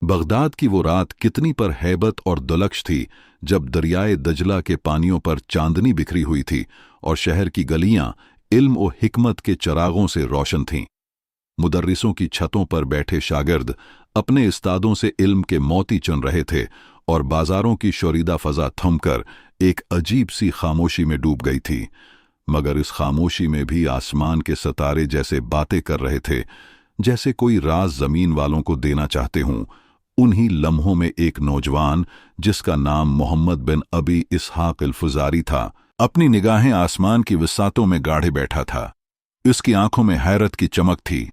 Baghdad की वो रात कितनी पर हैबत और दुलक्ष थी जब दरियाए दजला के पानियों पर चांदनी बिखरी हुई थी और शहर की गलियां इल्म और हिकमत के चरागों से रोशन थीं। मुदर्रिसों की छतों पर बैठे शागिर्द अपने उस्तादों से इल्म के मोती चुन रहे थे और बाजारों की शोरीदा फजा थमकर एक अजीब सी खामोशी में डूब गई थी। मगर इस खामोशी में भी आसमान के सितारे जैसे बातें कर रहे थे, जैसे कोई राज जमीन वालों को देना चाहते हों। उन्हीं लम्हों में एक नौजवान जिसका नाम मोहम्मद बिन अबी इसहाक अल-फुजारी था, अपनी निगाहें आसमान की विसातों में गाढ़े बैठा था। उसकी आंखों में हैरत की चमक थी।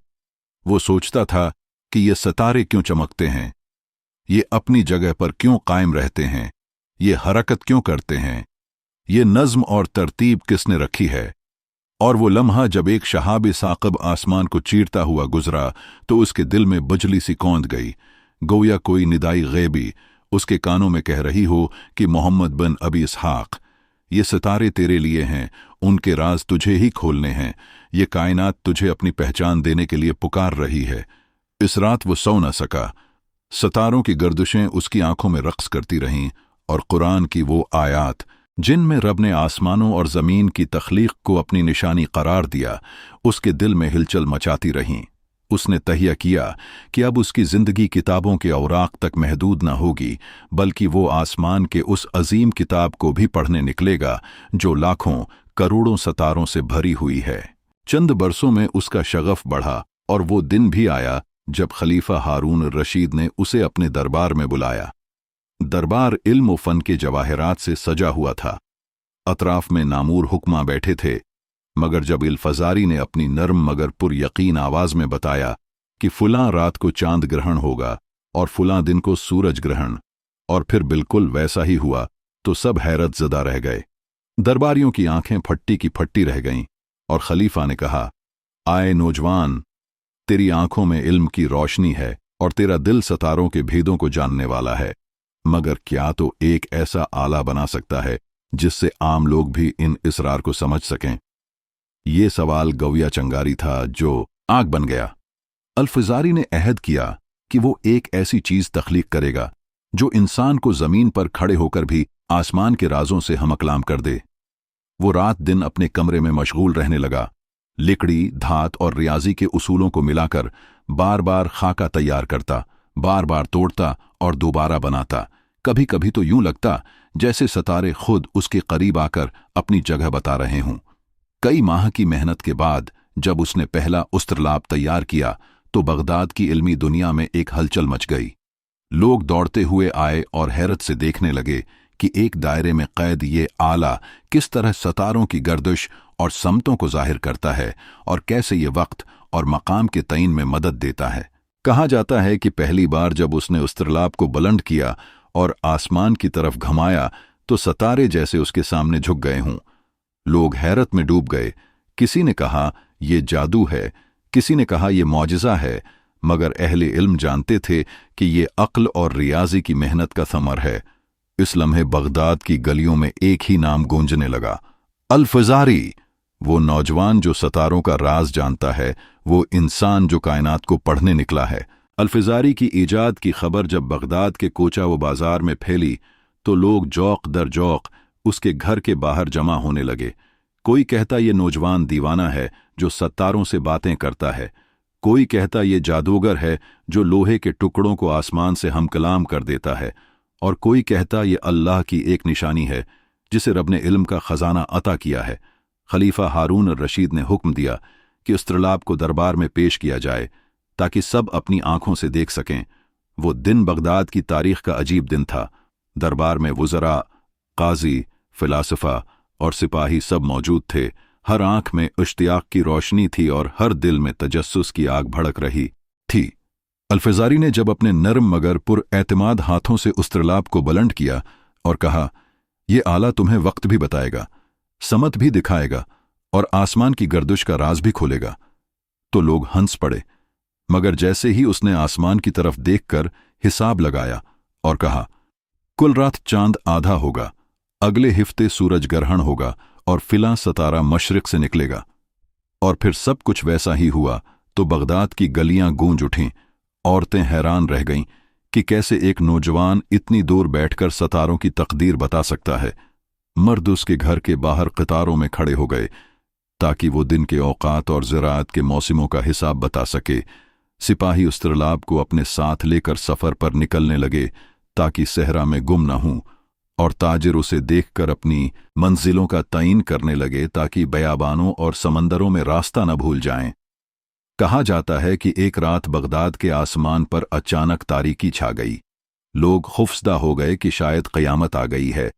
वो सोचता था कि ये सितारे क्यों चमकते हैं, ये अपनी जगह पर क्यों कायम रहते हैं, ये हरकत क्यों करते हैं, ये नज्म और तरतीब किसने रखी है। और वो लम्हा जब एक शहाब साक़िब आसमान को चीरता हुआ गुजरा तो उसके दिल में बिजली सी कौंध गई, गोया कोई निदाई गैबी उसके कानों में कह रही हो कि मोहम्मद बिन अबी इसहाक, ये सितारे तेरे लिए हैं, उनके राज तुझे ही खोलने हैं, ये कायनात तुझे अपनी पहचान देने के लिए पुकार रही है। इस रात वो सो न सका। सितारों की गर्दिशें उसकी आंखों में रक्स करती रहीं और कुरान की वो आयात जिनमें रब ने आसमानों और ज़मीन की तख्लीक को अपनी निशानी करार दिया, उसके दिल में हिलचल मचाती रहीं। उसने तहिया किया कि अब उसकी जिंदगी किताबों के औराक तक महदूद न होगी, बल्कि वो आसमान के उस अजीम किताब को भी पढ़ने निकलेगा जो लाखों करोड़ों सितारों से भरी हुई है। चंद बरसों में उसका शगफ बढ़ा और वो दिन भी आया जब खलीफा हारून रशीद ने उसे अपने दरबार में बुलाया। दरबार इल्म व फन के जवाहरात से सजा हुआ था। अतराफ में नामूर हुक्मा बैठे थे, मगर जब अल-फज़ारी ने अपनी नर्म मगर पुर यकीन आवाज में बताया कि फुलां रात को चांद ग्रहण होगा और फुलां दिन को सूरज ग्रहण, और फिर बिल्कुल वैसा ही हुआ, तो सब हैरत ज़दा रह गए। दरबारियों की आंखें फट्टी की फट्टी रह गईं और खलीफा ने कहा, आए नौजवान, तेरी आंखों में इल्म की रोशनी है और तेरा दिल सितारों के भेदों को जानने वाला है, मगर क्या तो एक ऐसा आला बना सकता है जिससे आम लोग भी इन इसरार को समझ सकें? ये सवाल गौया चंगारी था जो आग बन गया। अल-फज़ारी ने अहद किया कि वो एक ऐसी चीज तख्लीक करेगा जो इंसान को जमीन पर खड़े होकर भी आसमान के राजों से हमकलाम कर दे। वो रात दिन अपने कमरे में मशगूल रहने लगा। लिकड़ी, धात और रियाजी के उसूलों को मिलाकर बार बार खाका तैयार करता, बार बार तोड़ता और दोबारा बनाता। कभी कभी तो यूं लगता जैसे सितारे खुद उसके करीब आकर अपनी जगह बता रहे हों। कई माह की मेहनत के बाद जब उसने पहला उस्त्रलाब तैयार किया तो बगदाद की इल्मी दुनिया में एक हलचल मच गई। लोग दौड़ते हुए आए और हैरत से देखने लगे कि एक दायरे में कैद ये आला किस तरह सितारों की गर्दिश और समतों को जाहिर करता है और कैसे ये वक्त और मकाम के तयन में मदद देता है। कहा जाता है कि पहली बार जब उसने उस्त्रलाब को बुलंद किया और आसमान की तरफ घुमाया तो सितारे जैसे उसके सामने झुक गए हों। लोग हैरत में डूब गए। किसी ने कहा ये जादू है, किसी ने कहा ये मौजिज़ा है, मगर अहले इल्म जानते थे कि ये अक्ल और रियाजी की मेहनत का समर है। इस लम्हे बगदाद की गलियों में एक ही नाम गूंजने लगा, अल-फज़ारी। वो नौजवान जो सितारों का राज जानता है, वो इंसान जो कायनात को पढ़ने निकला है। अल-फज़ारी की ईजाद की खबर जब बगदाद के कोचा व बाजार में फैली तो लोग जौक दर जौक उसके घर के बाहर जमा होने लगे। कोई कहता ये नौजवान दीवाना है जो सितारों से बातें करता है, कोई कहता ये जादूगर है जो लोहे के टुकड़ों को आसमान से हमकलाम कर देता है, और कोई कहता ये अल्लाह की एक निशानी है जिसे रब ने इल्म का खजाना अता किया है। खलीफा हारून रशीद ने हुक्म दिया कि उस्त्रलाब को दरबार में पेश किया जाए ताकि सब अपनी आंखों से देख सकें। वो दिन बगदाद की तारीख का अजीब दिन था। दरबार में वुज़रा, काजी, फिलासफा और सिपाही सब मौजूद थे। हर आंख में इश्तियाक की रोशनी थी और हर दिल में तजस्सुस की आग भड़क रही थी। अल-फज़ारी ने जब अपने नर्म मगर पुर एतमाद हाथों से उस्त्रलाब को बुलंद किया और कहा, यह आला तुम्हें वक्त भी बताएगा, समत भी दिखाएगा और आसमान की गर्दिश का राज भी खोलेगा, तो लोग हंस पड़े। मगर जैसे ही उसने आसमान की तरफ देखकर हिसाब लगाया और कहा, कुल रात चांद आधा होगा, अगले हिफ्ते सूरज ग्रहण होगा और फिला सितारा मशरिक से निकलेगा, और फिर सब कुछ वैसा ही हुआ तो बगदाद की गलियां गूंज उठीं। औरतें हैरान रह गईं कि कैसे एक नौजवान इतनी दूर बैठकर सितारों की तकदीर बता सकता है। मर्द उसके घर के बाहर कतारों में खड़े हो गए ताकि वो दिन के औकात और ज़राअत के मौसमों का हिसाब बता सके। सिपाही उस तालाब को अपने साथ लेकर सफ़र पर निकलने लगे ताकि सहरा में गुम न हों, और ताजिर उसे देखकर अपनी मंजिलों का तयन करने लगे ताकि बयाबानों और समंदरों में रास्ता न भूल जाएं। कहा जाता है कि एक रात बगदाद के आसमान पर अचानक तारीकी छा गई। लोग खौफजदा हो गए कि शायद क़यामत आ गई है,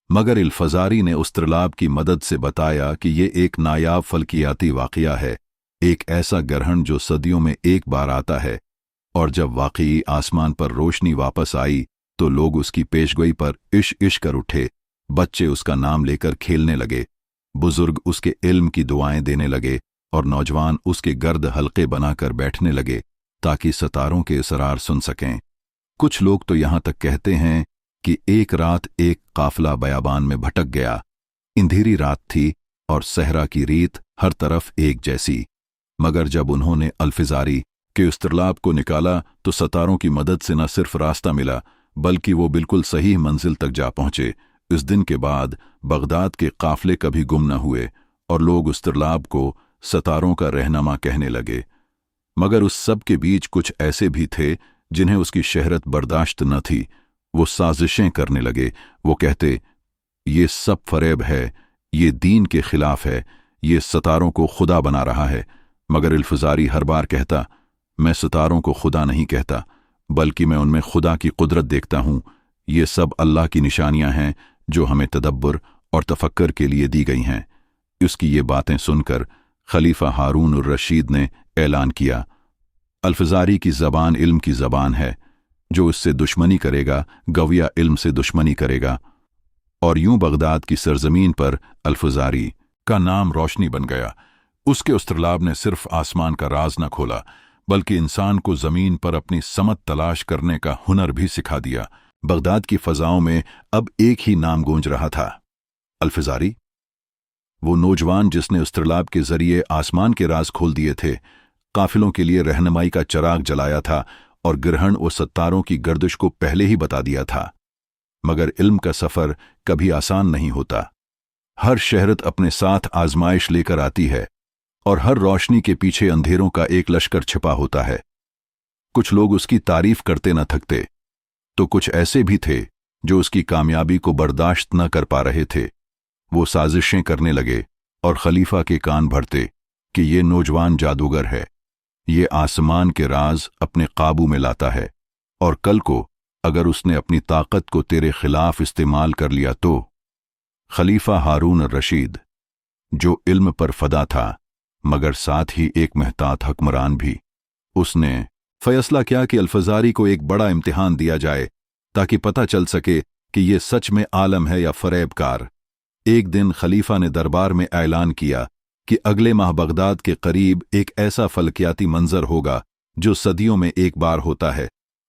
मगर इल्फजारी ने उस तालाब की मदद से बताया कि ये एक नायाब फल्कियाती वाक़या है, एक ऐसा ग्रहण जो सदियों में एक बार आता है। और जब वाक़ई आसमान पर रोशनी वापस आई तो लोग उसकी पेशगोई पर इश इश कर उठे। बच्चे उसका नाम लेकर खेलने लगे, बुजुर्ग उसके इल्म की दुआएं देने लगे, और नौजवान उसके गर्द हल्के बनाकर बैठने लगे ताकि सितारों के इसरार सुन सकें। कुछ लोग तो यहाँ तक कहते हैं कि एक रात एक काफिला बयाबान में भटक गया। अंधेरी रात थी और सहरा की रीत हर तरफ एक जैसी, मगर जब उन्होंने अल्फिजारी के उस तालाब को निकाला तो सितारों की मदद से न सिर्फ रास्ता मिला बल्कि वो बिल्कुल सही मंजिल तक जा पहुंचे। इस दिन के बाद बगदाद के काफिले कभी गुम न हुए और लोग उस तालाब को सितारों का रहनुमा कहने लगे। मगर उस सब के बीच कुछ ऐसे भी थे जिन्हें उसकी शहरत बर्दाश्त न थी। वो साजिशें करने लगे। वो कहते, ये सब फरेब है, ये दीन के खिलाफ है, ये सितारों को खुदा बना रहा है। मगर इल्फजारी हर बार कहता, मैं सितारों को खुदा नहीं कहता बल्कि मैं उनमें खुदा की कुदरत देखता हूँ। ये सब अल्लाह की निशानियां हैं जो हमें तदब्बर और तफक्कर के लिए दी गई हैं। उसकी ये बातें सुनकर खलीफा हारून उर रशीद ने ऐलान किया, अल्फजारी की ज़बान इल्म की ज़बान है, जो उससे दुश्मनी करेगा गविया इल्म से दुश्मनी करेगा। और यूं बगदाद की सरजमीन पर अल्फजारी का नाम रोशनी बन गया। उसके उस तालाब ने सिर्फ आसमान का राज न खोला बल्कि इंसान को जमीन पर अपनी समत तलाश करने का हुनर भी सिखा दिया। बगदाद की फजाओं में अब एक ही नाम गूंज रहा था, अल्फजारी। वो नौजवान जिसने उस तालाब के जरिए आसमान के राज खोल दिए थे, काफिलों के लिए रहनुमाई का चराग जलाया था और ग्रहण और सितारों की गर्दिश को पहले ही बता दिया था। मगर इल्म का सफर कभी आसान नहीं होता। हर शहरत अपने साथ आजमाइश लेकर आती है और हर रोशनी के पीछे अंधेरों का एक लश्कर छिपा होता है। कुछ लोग उसकी तारीफ करते न थकते, तो कुछ ऐसे भी थे जो उसकी कामयाबी को बर्दाश्त न कर पा रहे थे। वो साजिशें करने लगे और खलीफा के कान भरते कि ये नौजवान जादूगर है, ये आसमान के राज अपने काबू में लाता है, और कल को अगर उसने अपनी ताकत को तेरे खिलाफ इस्तेमाल कर लिया तो। खलीफा हारून रशीद, जो इल्म पर फदा था मगर साथ ही एक महतात हुक्मरान भी, उसने फैसला किया कि अल्फजारी को एक बड़ा इम्तिहान दिया जाए ताकि पता चल सके कि ये सच में आलम है या फरेबकार। एक दिन खलीफा ने दरबार में ऐलान किया कि अगले माह बगदाद के करीब एक ऐसा फलकियाती मंजर होगा जो सदियों में एक बार होता है,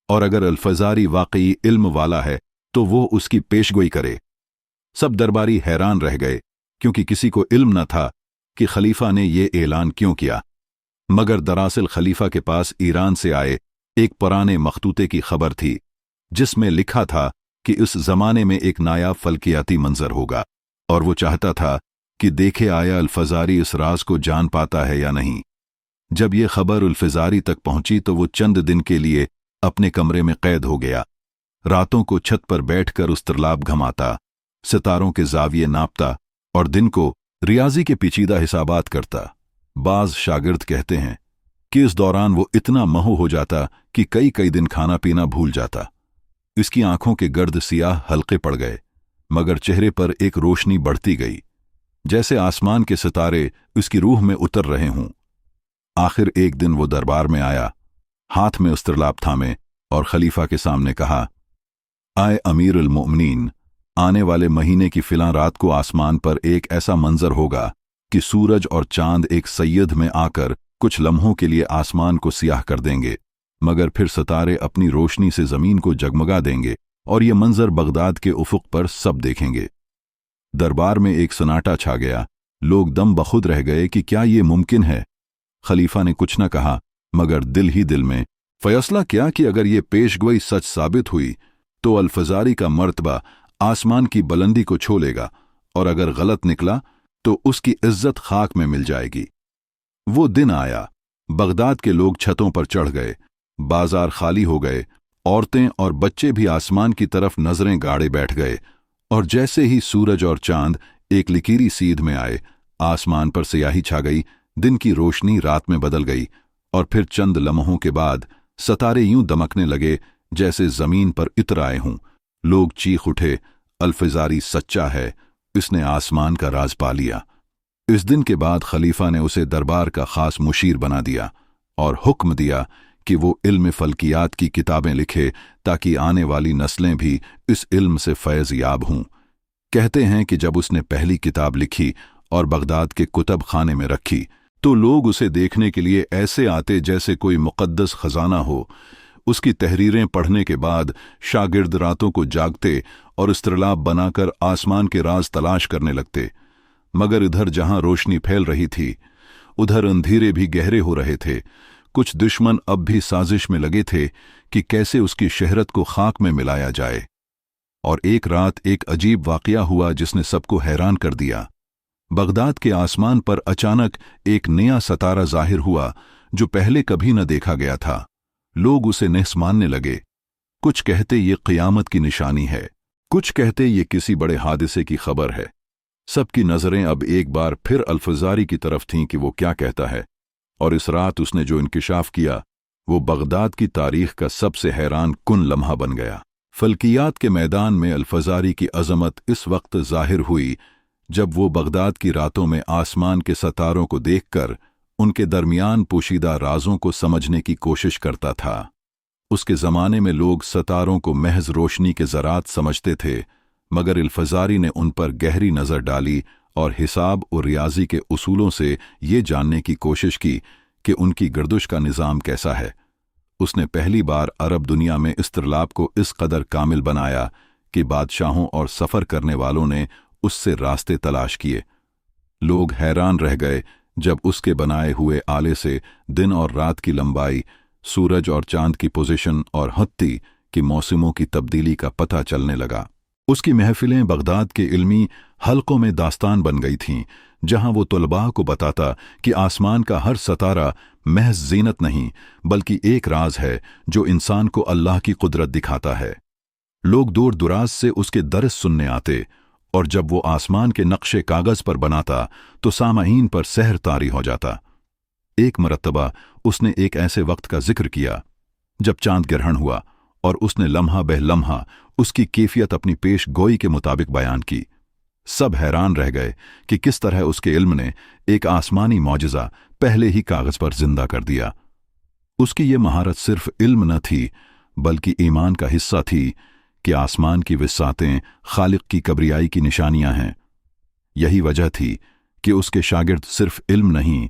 और अगर अल्फजारी वाकई इल्म वाला है तो वो उसकी पेशगोई करे। सब दरबारी हैरान रह गए क्योंकि किसी को इल्म न था कि खलीफा ने ये ऐलान क्यों किया। मगर दरअसल खलीफा के पास ईरान से आए एक पुराने मखतूते की खबर थी जिसमें लिखा था कि उस जमाने में एक नायाब फल्कियाती मंजर होगा, और वो चाहता था कि देखे आया अल्फजारी इस राज को जान पाता है या नहीं। जब ये खबर अल्फजारी तक पहुंची तो वो चंद दिन के लिए अपने कमरे में कैद हो गया। रातों को छत पर बैठकर उस तालाब घमाता, सितारों के जाविये नापता और दिन को रियाजी के पेचीदा हिसाबात करता। बाज शागिर्द कहते हैं कि इस दौरान वो इतना महू हो जाता कि कई कई दिन खाना पीना भूल जाता। इसकी आंखों के गर्द सियाह हल्के पड़ गए, मगर चेहरे पर एक रोशनी बढ़ती गई, जैसे आसमान के सितारे उसकी रूह में उतर रहे हों। आखिर एक दिन वो दरबार में आया, हाथ में उस तालाब थामे, और खलीफा के सामने कहा, आए अमीर अल मोमिनीन, आने वाले महीने की फिलां रात को आसमान पर एक ऐसा मंजर होगा कि सूरज और चांद एक सैयद में आकर कुछ लम्हों के लिए आसमान को सियाह कर देंगे, मगर फिर सितारे अपनी रोशनी से जमीन को जगमगा देंगे और ये मंजर बगदाद के उफुक पर सब देखेंगे। दरबार में एक सन्नाटा छा गया। लोग दम बखुद रह गए कि क्या ये मुमकिन है। खलीफा ने कुछ न कहा, मगर दिल ही दिल में फैसला किया कि अगर ये पेशगोई सच साबित हुई तो अल-फज़ारी का मर्तबा आसमान की बुलंदी को छू लेगा, और अगर गलत निकला तो उसकी इज्जत खाक में मिल जाएगी। वो दिन आया, बगदाद के लोग छतों पर चढ़ गए, बाजार खाली हो गए, औरतें और बच्चे भी आसमान की तरफ नजरें गाड़े बैठ गए, और जैसे ही सूरज और चांद एक लकीरी सीध में आए, आसमान पर स्याही छा गई, दिन की रोशनी रात में बदल गई, और फिर चंद लम्हों के बाद सितारे यूं दमकने लगे जैसे जमीन पर इत्र आए हों। लोग चीख उठे, अल-फज़ारी सच्चा है, इसने आसमान का राज पा लिया। इस दिन के बाद खलीफा ने उसे दरबार का खास मुशीर बना दिया और हुक्म दिया कि वो इल्म फल्कियात की किताबें लिखे ताकि आने वाली नस्लें भी इस इल्म से फैज़ याब हों। कहते हैं कि जब उसने पहली किताब लिखी और बगदाद के कुतब खाने में रखी तो लोग उसे देखने के लिए ऐसे आते जैसे कोई मुक़द्दस खजाना हो। उसकी तहरीरें पढ़ने के बाद शागिर्द रातों को जागते और इस्तिलाब बनाकर आसमान के राज तलाश करने लगते, मगर इधर जहां रोशनी फैल रही थी उधर अंधेरे भी गहरे हो रहे थे। कुछ दुश्मन अब भी साजिश में लगे थे कि कैसे उसकी शहरत को खाक में मिलाया जाए। और एक रात एक अजीब वाक़या हुआ जिसने सबको हैरान कर दिया। बगदाद के आसमान पर अचानक एक नया सितारा जाहिर हुआ जो पहले कभी न देखा गया था। लोग उसे निहस मानने लगे। कुछ कहते ये क़यामत की निशानी है, कुछ कहते ये किसी बड़े हादसे की खबर है। सबकी नजरें अब एक बार फिर अल-फज़ारी की तरफ थीं कि वो क्या कहता है, और इस रात उसने जो इंकिशाफ किया वो बगदाद की तारीख का सबसे हैरान कुन लम्हा बन गया। फल्कियात के मैदान में अल-फज़ारी की अजमत इस वक्त जाहिर हुई जब वो बगदाद की रातों में आसमान के सितारों को देखकर उनके दरमियान पोशीदा राजों को समझने की कोशिश करता था। उसके ज़माने में लोग सितारों को महज रोशनी के ज़रात समझते थे, मगर अल-फज़ारी ने उन पर गहरी नज़र डाली और हिसाब और रियाजी के उसूलों से ये जानने की कोशिश की कि उनकी गर्दिश का निज़ाम कैसा है। उसने पहली बार अरब दुनिया में इस्तिलाब को इस कदर कामिल बनाया कि बादशाहों और सफ़र करने वालों ने उससे रास्ते तलाश किए। लोग हैरान रह गए जब उसके बनाए हुए आले से दिन और रात की लंबाई, सूरज और चांद की पोजीशन और हत्ती की मौसमों की तब्दीली का पता चलने लगा। उसकी महफिलें बगदाद के इल्मी हलकों में दास्तान बन गई थीं, जहां वो तुलबा को बताता कि आसमान का हर सितारा महज जीनत नहीं बल्कि एक राज है जो इंसान को अल्लाह की कुदरत दिखाता है। लोग दूर दुराज से उसके दर्स सुनने आते, और जब वो आसमान के नक्शे कागज पर बनाता तो सामाईन पर सहर तारी हो जाता। एक मरतबा उसने एक ऐसे वक्त का जिक्र किया जब चांद ग्रहण हुआ, और उसने लम्हा बह लम्हा उसकी कैफियत अपनी पेश गोई के मुताबिक बयान की। सब हैरान रह गए कि किस तरह उसके इल्म ने एक आसमानी मौजज़ा पहले ही कागज पर जिंदा कर दिया। उसकी ये महारत सिर्फ इल्म न थी बल्कि ईमान का हिस्सा थी कि आसमान की विसातें खालिक की कब्रियाई की निशानियां हैं। यही वजह थी कि उसके शागिर्द सिर्फ इल्म नहीं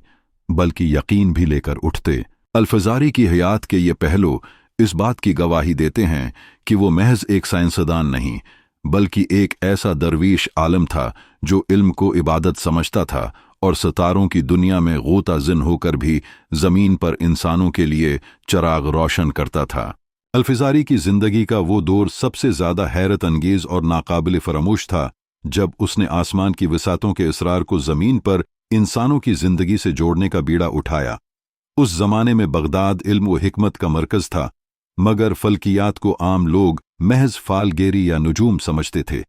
बल्कि यकीन भी लेकर उठते। अल-फज़ारी की हयात के ये पहलू इस बात की गवाही देते हैं कि वो महज एक साइंसदान नहीं बल्कि एक ऐसा दरवीश आलम था जो इल्म को इबादत समझता था और सितारों की दुनिया में गोता जिन होकर भी जमीन पर इंसानों के लिए चराग रोशन करता था। अल-फज़ारी की जिंदगी का वो दौर सबसे ज्यादा हैरत अंगेज और नाकाबिल फरामोश था जब उसने आसमान की विसातों के इसरार को जमीन पर इंसानों की जिंदगी से जोड़ने का बीड़ा उठाया। उस जमाने में बगदाद इल्म व हिकमत का मरकज था, मगर फल्कियात को आम लोग महज फालगेरी या नुजूम समझते थे।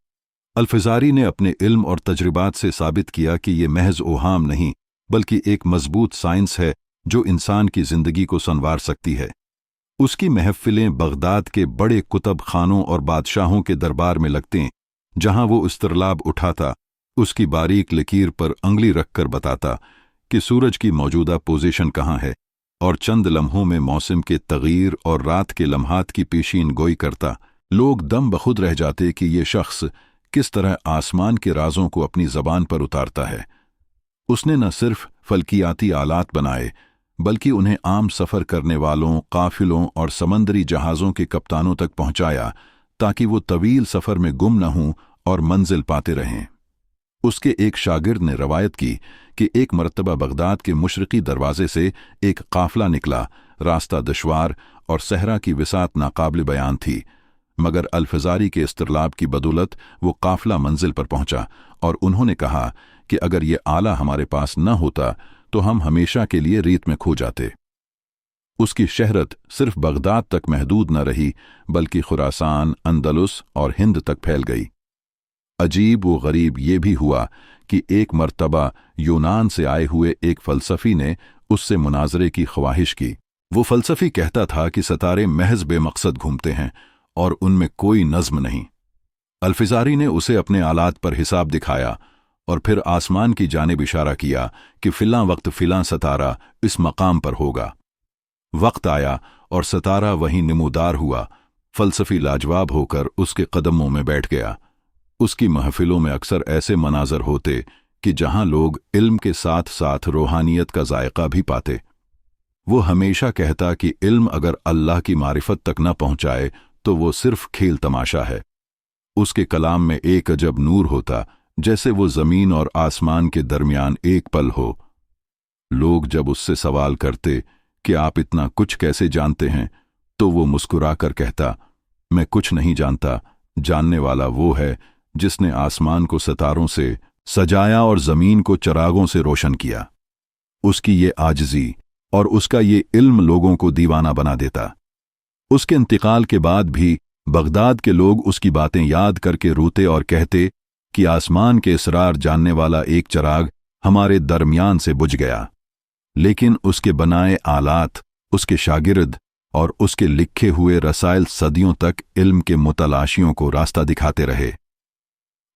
अल-फज़ारी ने अपने इल्म और तजर्बात से साबित किया कि ये महज ओहाम नहीं बल्कि एक मजबूत साइंस है जो इंसान की जिंदगी को संवार सकती है। उसकी महफिलें बगदाद के बड़े कुतब खानों और बादशाहों के दरबार में लगते, जहां वो इस्तिलाब उठाता, उसकी बारीक लकीर पर अंगली रखकर बताता कि सूरज की मौजूदा पोजीशन कहाँ है, और चंद लम्हों में मौसम के तगीर और रात के लम्हात की पेशीन गोई करता। लोग दम बखुद रह जाते कि ये शख्स किस तरह आसमान के राजों को अपनी जबान पर उतारता है। उसने न सिर्फ फल्कियाती आलात बनाए बल्कि उन्हें आम सफ़र करने वालों, काफिलों और समंदरी जहाज़ों के कप्तानों तक पहुंचाया ताकि वो तवील सफ़र में गुम न हों और मंजिल पाते रहें। उसके एक शागिर्द ने रवायत की कि एक मरतबा बगदाद के मशरकी दरवाजे से एक काफिला निकला। रास्ता दुश्वार और सहरा की विसात नाकाबिल बयान थी, मगर अल्फजारी के इस्तिरलाब की बदौलत वो काफिला मंजिल पर पहुंचा और उन्होंने कहा कि अगर ये आला हमारे पास न होता तो हम हमेशा के लिए रीत में खो जाते। उसकी शहरत सिर्फ बगदाद तक महदूद न रही, बल्कि खुरासान, अंदलुस और हिंद तक फैल गई। अजीब व गरीब ये भी हुआ कि एक मर्तबा यूनान से आए हुए एक फलसफी ने उससे मुनाजरे की ख्वाहिश की। वो फलसफी कहता था कि सितारे महज बेमकसद घूमते हैं और उनमें कोई नज्म नहीं। अल्फिजारी ने उसे अपने आलात पर हिसाब दिखाया और फिर आसमान की जानिब इशारा किया कि फिलां वक्त फिलां सितारा इस मकाम पर होगा। वक्त आया और सितारा वहीं निमूदार हुआ। फलसफी लाजवाब होकर उसके कदमों में बैठ गया। उसकी महफिलों में अक्सर ऐसे मनाजर होते कि जहां लोग इल्म के साथ साथ रूहानियत का जायका भी पाते। वो हमेशा कहता कि इल्म अगर अल्लाह की मारिफत तक न पहुंचाए तो वो सिर्फ खेल तमाशा है। उसके कलाम में एक अजब नूर होता, जैसे वो जमीन और आसमान के दरमियान एक पल हो। लोग जब उससे सवाल करते कि आप इतना कुछ कैसे जानते हैं, तो वो मुस्कुराकर कहता, मैं कुछ नहीं जानता, जानने वाला वो है जिसने आसमान को सितारों से सजाया और जमीन को चरागों से रोशन किया। उसकी ये आजिज़ी और उसका ये इल्म लोगों को दीवाना बना देता। उसके इंतकाल के बाद भी बगदाद के लोग उसकी बातें याद करके रोते और कहते कि आसमान के इसरार जानने वाला एक चराग हमारे दरमियान से बुझ गया। लेकिन उसके बनाए आलात, उसके शागिर्द और उसके लिखे हुए रसायल सदियों तक इल्म के मुतलाशियों को रास्ता दिखाते रहे।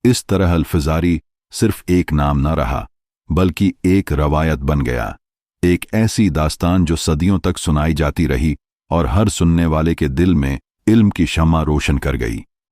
इस तरह अल्फजारी सिर्फ एक नाम न रहा, बल्कि एक रवायत बन गया, एक ऐसी दास्तान जो सदियों तक सुनाई जाती रही और हर सुनने वाले के दिल में इल्म की शम्मा रोशन कर गई।